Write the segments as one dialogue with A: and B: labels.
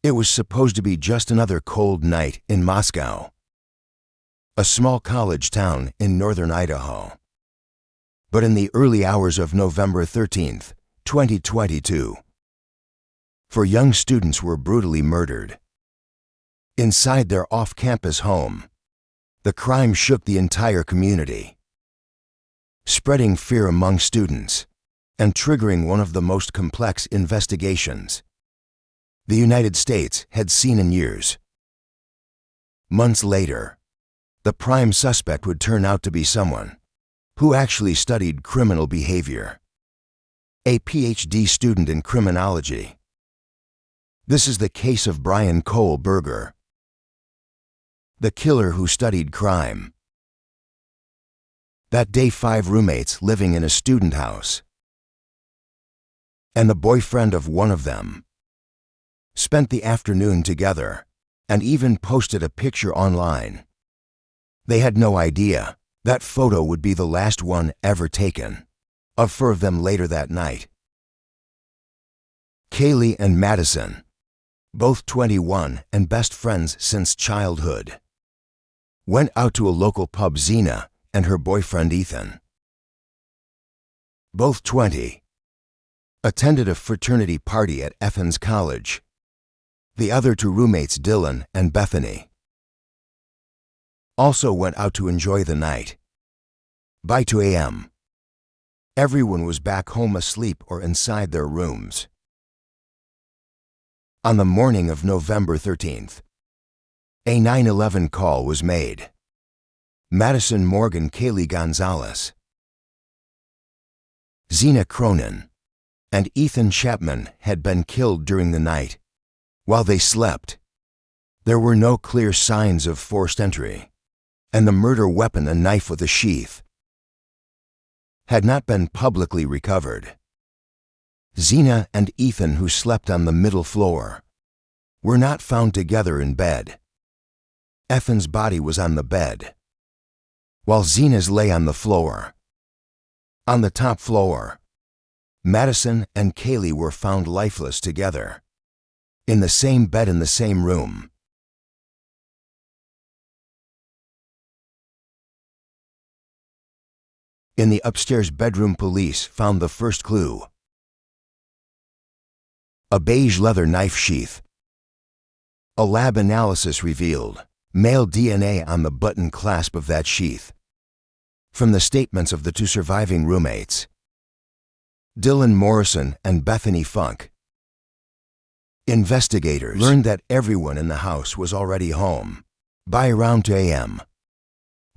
A: It was supposed to be just another cold night in Moscow, a small college town in northern Idaho. But in the early hours of November 13th, 2022, four young students were brutally murdered. Inside their off-campus home, the crime shook the entire community, spreading fear among students and triggering one of the most complex investigations the United States had seen in years. Months later, the prime suspect would turn out to be someone who actually studied criminal behavior, a PhD student in criminology. This is the case of Brian Cole Berger, the killer who studied crime. That day, 5 roommates living in a student house, and the boyfriend of one of them, spent the afternoon together and even posted a picture online. They had no idea that photo would be the last one ever taken of 4 of them later that night. Kaylee and Madison, both 21 and best friends since childhood, went out to a local pub. Zena and her boyfriend Ethan, both 20, attended a fraternity party at Ethan's college. The other 2 roommates, Dylan and Bethany, also went out to enjoy the night. By 2 a.m., everyone was back home asleep or inside their rooms. On the morning of November 13th, a 911 call was made. Madison Morgan, Kaylee Gonzalez, Zena Cronin, and Ethan Chapman had been killed during the night while they slept. There were no clear signs of forced entry, and the murder weapon, a knife with a sheath, had not been publicly recovered. Zena and Ethan, who slept on the middle floor, were not found together in bed. Ethan's body was on the bed, while Zena's lay on the floor. On the top floor, Madison and Kaylee were found lifeless together, in the same bed in the same room. In the upstairs bedroom, police found the first clue: a beige leather knife sheath. A lab analysis revealed male DNA on the button clasp of that sheath. From the statements of the 2 surviving roommates, Dylan Morrison and Bethany Funk, investigators learned that everyone in the house was already home by around 2 a.m.,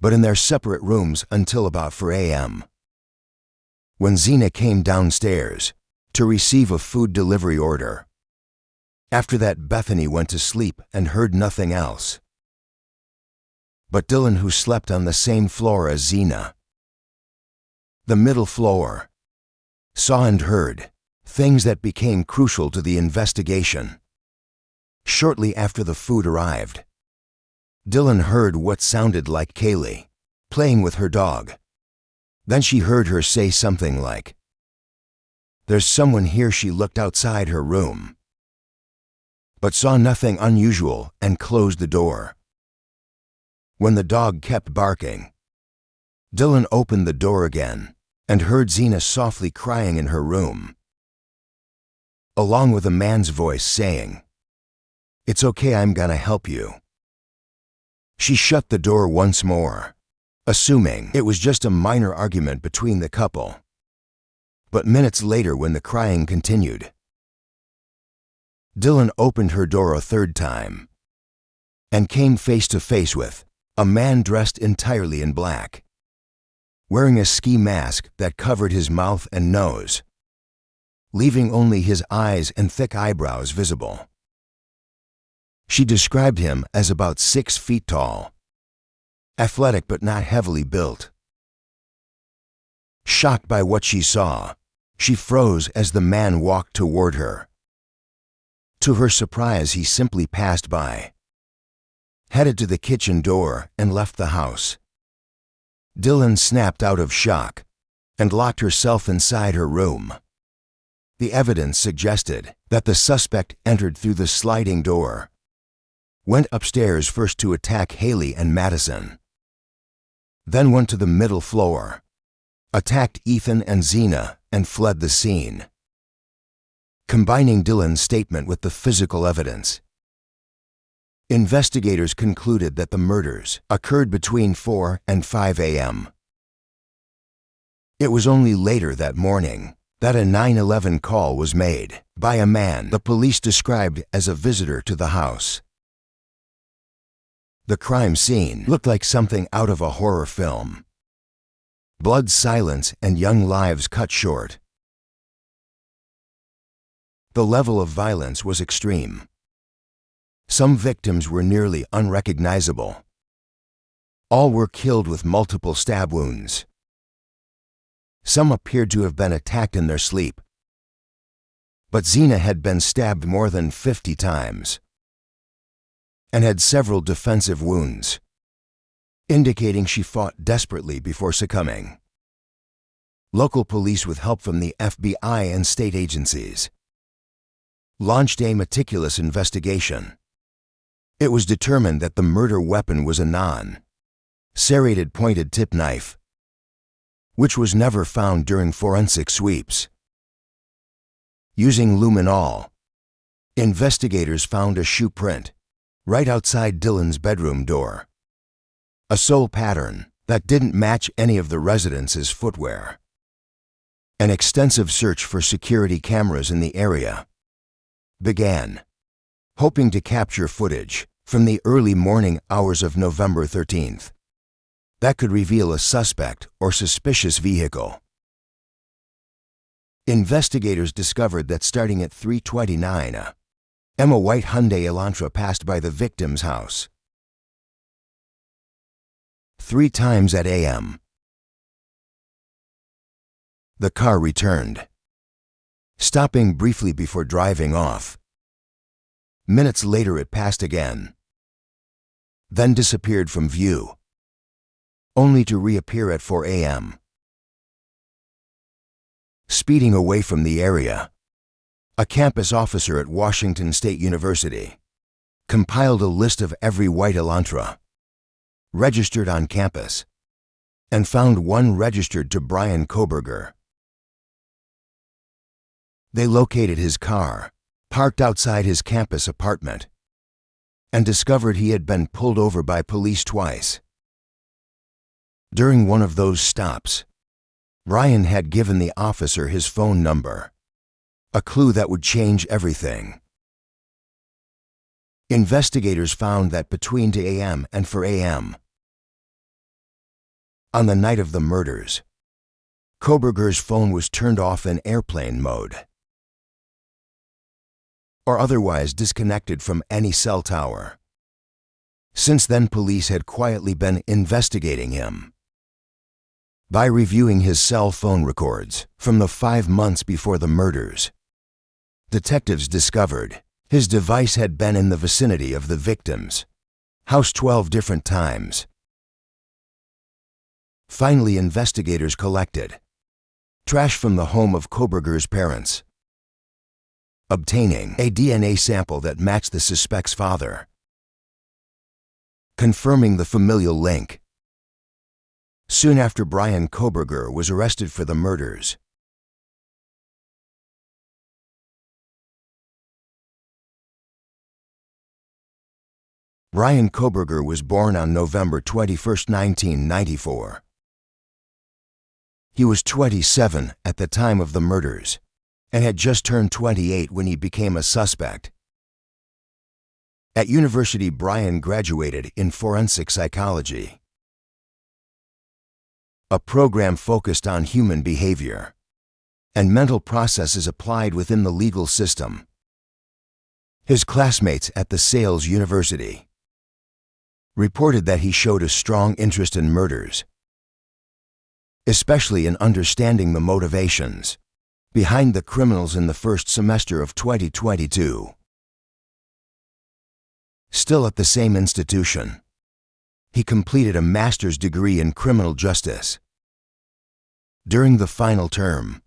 A: but in their separate rooms until about 4 a.m. when Zena came downstairs to receive a food delivery order. After that, Bethany went to sleep and heard nothing else. But Dylan, who slept on the same floor as Zena, the middle floor, saw and heard things that became crucial to the investigation. Shortly after the food arrived, Dylan heard what sounded like Kaylee playing with her dog. Then she heard her say something like, "There's someone here." She looked outside her room, but saw nothing unusual and closed the door. When the dog kept barking, Dylan opened the door again and heard Zena softly crying in her room, along with a man's voice saying, "It's okay, I'm gonna help you." She shut the door once more, assuming it was just a minor argument between the couple. But minutes later, when the crying continued, Dylan opened her door a 3rd time and came face to face with a man dressed entirely in black, wearing a ski mask that covered his mouth and nose, leaving only his eyes and thick eyebrows visible. She described him as about 6 feet tall, athletic but not heavily built. Shocked by what she saw, she froze as the man walked toward her. To her surprise, he simply passed by, headed to the kitchen door, and left the house. Dylan snapped out of shock and locked herself inside her room. The evidence suggested that the suspect entered through the sliding door, went upstairs first to attack Haley and Madison, then went to the middle floor, attacked Ethan and Zena, and fled the scene. Combining Dylan's statement with the physical evidence, investigators concluded that the murders occurred between 4 and 5 a.m. It was only later that morning that a 911 call was made by a man the police described as a visitor to the house. The crime scene looked like something out of a horror film. Blood, silence, and young lives cut short. The level of violence was extreme. Some victims were nearly unrecognizable. All were killed with multiple stab wounds. Some appeared to have been attacked in their sleep, but Zena had been stabbed more than 50 times and had several defensive wounds, indicating she fought desperately before succumbing. Local police, with help from the FBI and state agencies, launched a meticulous investigation. It was determined that the murder weapon was a non-serrated pointed tip knife, which was never found during forensic sweeps. Using luminol, investigators found a shoe print right outside Dylan's bedroom door, a sole pattern that didn't match any of the residents' footwear. An extensive search for security cameras in the area began, hoping to capture footage from the early morning hours of November 13th that could reveal a suspect or suspicious vehicle. Investigators discovered that starting at 3:29 a.m., a white Hyundai Elantra passed by the victim's house 3 times at a.m. The car returned, stopping briefly before driving off. Minutes later it passed again, then disappeared from view, only to reappear at 4 a.m. Speeding away from the area, a campus officer at Washington State University compiled a list of every white Elantra registered on campus and found one registered to Brian Koberger. They located his car, parked outside his campus apartment, and discovered he had been pulled over by police twice. During one of those stops, Brian had given the officer his phone number, a clue that would change everything. Investigators found that between 2 a.m. and 4 a.m., on the night of the murders, Koberger's phone was turned off in airplane mode, or otherwise disconnected from any cell tower. Since then, police had quietly been investigating him. By reviewing his cell phone records from the 5 months before the murders, detectives discovered his device had been in the vicinity of the victim's house 12 different times. Finally, investigators collected trash from the home of Koberger's parents, obtaining a DNA sample that matched the suspect's father, confirming the familial link. Soon after, Brian Koberger was arrested for the murders. Brian Koberger was born on November 21, 1994. He was 27 at the time of the murders and had just turned 28 when he became a suspect. At university, Brian graduated in forensic psychology, a program focused on human behavior and mental processes applied within the legal system. His classmates at the Sales University reported that he showed a strong interest in murders, especially in understanding the motivations behind the criminals in the first semester of 2022. Still at the same institution, he completed a master's degree in criminal justice. During the final term,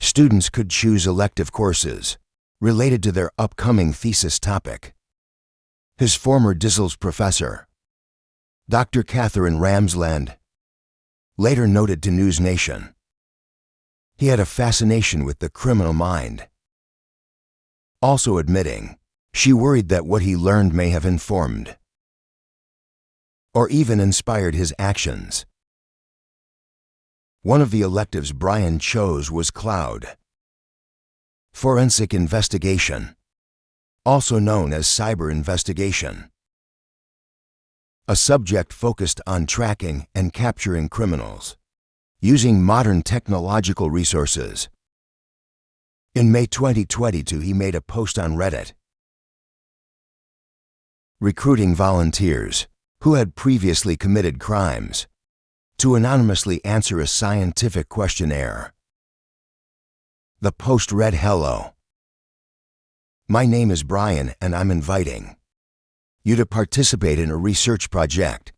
A: Students could choose elective courses related to their upcoming thesis topic. His former Dissels professor, Dr. Catherine Ramsland, later noted to News Nation, he had a fascination with the criminal mind, also admitting she worried that what he learned may have informed or even inspired his actions. One of the electives Brian chose was Cloud, Forensic Investigation, also known as Cyber Investigation, a subject focused on tracking and capturing criminals using modern technological resources. In May 2022, he made a post on Reddit recruiting volunteers who had previously committed crimes to anonymously answer a scientific questionnaire. The post read, "Hello. My name is Brian and I'm inviting you to participate in a research project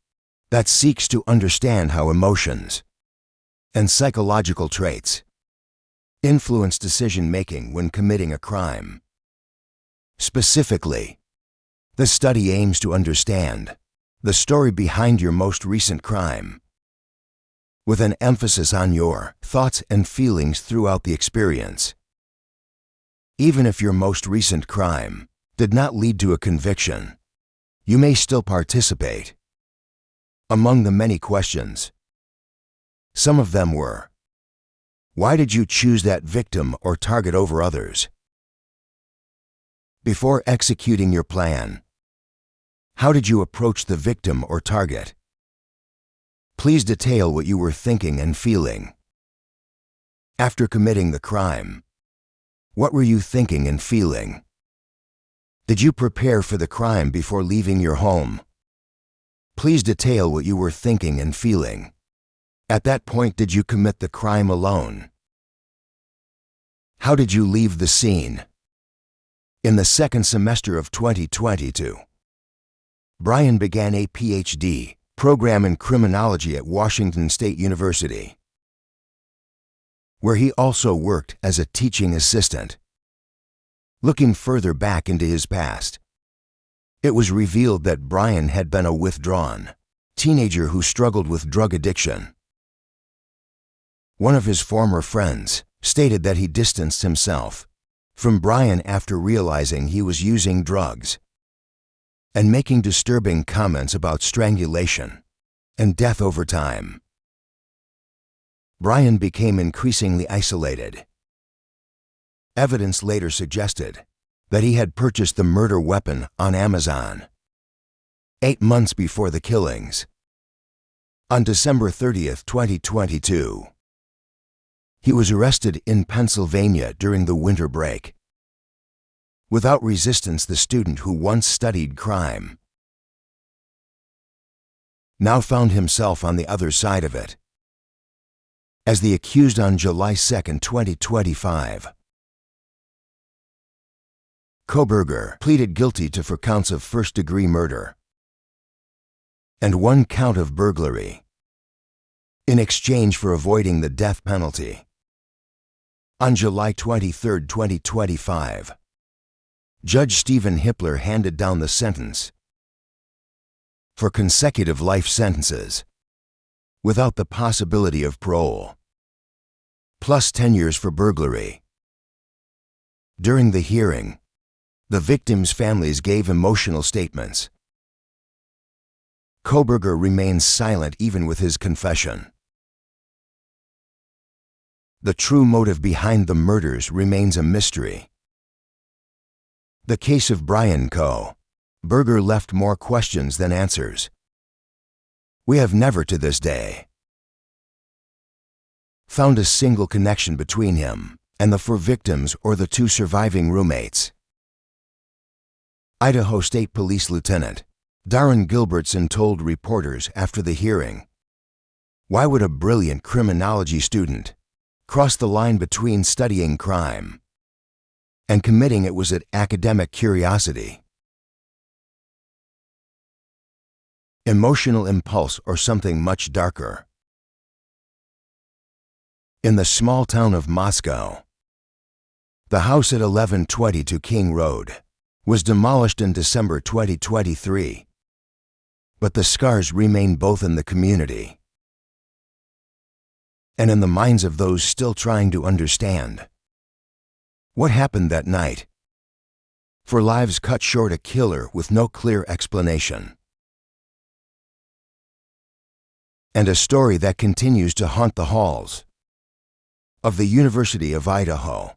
A: that seeks to understand how emotions and psychological traits influence decision-making when committing a crime. Specifically, the study aims to understand the story behind your most recent crime, with an emphasis on your thoughts and feelings throughout the experience. Even if your most recent crime did not lead to a conviction, you may still participate." Among the many questions, some of them were, why did you choose that victim or target over others? Before executing your plan, how did you approach the victim or target? Please detail what you were thinking and feeling. After committing the crime, what were you thinking and feeling? Did you prepare for the crime before leaving your home? Please detail what you were thinking and feeling. At that point, did you commit the crime alone? How did you leave the scene? In the second semester of 2022, Brian began a PhD program in criminology at Washington State University, where he also worked as a teaching assistant. Looking further back into his past, it was revealed that Brian had been a withdrawn teenager who struggled with drug addiction. One of his former friends stated that he distanced himself from Brian after realizing he was using drugs and making disturbing comments about strangulation and death over time. Brian became increasingly isolated. Evidence later suggested that he had purchased the murder weapon on Amazon 8 months before the killings. On December 30th, 2022, he was arrested in Pennsylvania during the winter break. Without resistance, the student who once studied crime now found himself on the other side of it. As the accused on July 2nd, 2025, Koberger pleaded guilty to 4 counts of first-degree murder and 1 count of burglary in exchange for avoiding the death penalty. On July 23, 2025, Judge Stephen Hippler handed down the sentence for consecutive life sentences without the possibility of parole, plus 10 years for burglary. During the hearing, the victims' families gave emotional statements. Koberger remains silent even with his confession. The true motive behind the murders remains a mystery. The case of Brian Koberger left more questions than answers. We have never to this day found a single connection between him and the 4 victims or the 2 surviving roommates. Idaho State Police Lieutenant Darren Gilbertson told reporters after the hearing, "Why would a brilliant criminology student cross the line between studying crime and committing it? Was it academic curiosity, emotional impulse, or something much darker?" In the small town of Moscow, The house at 1122 King Road was demolished in December 2023, but the scars remain both in the community and in the minds of those still trying to understand what happened that night. For lives cut short, a killer with no clear explanation, and a story that continues to haunt the halls of the University of Idaho.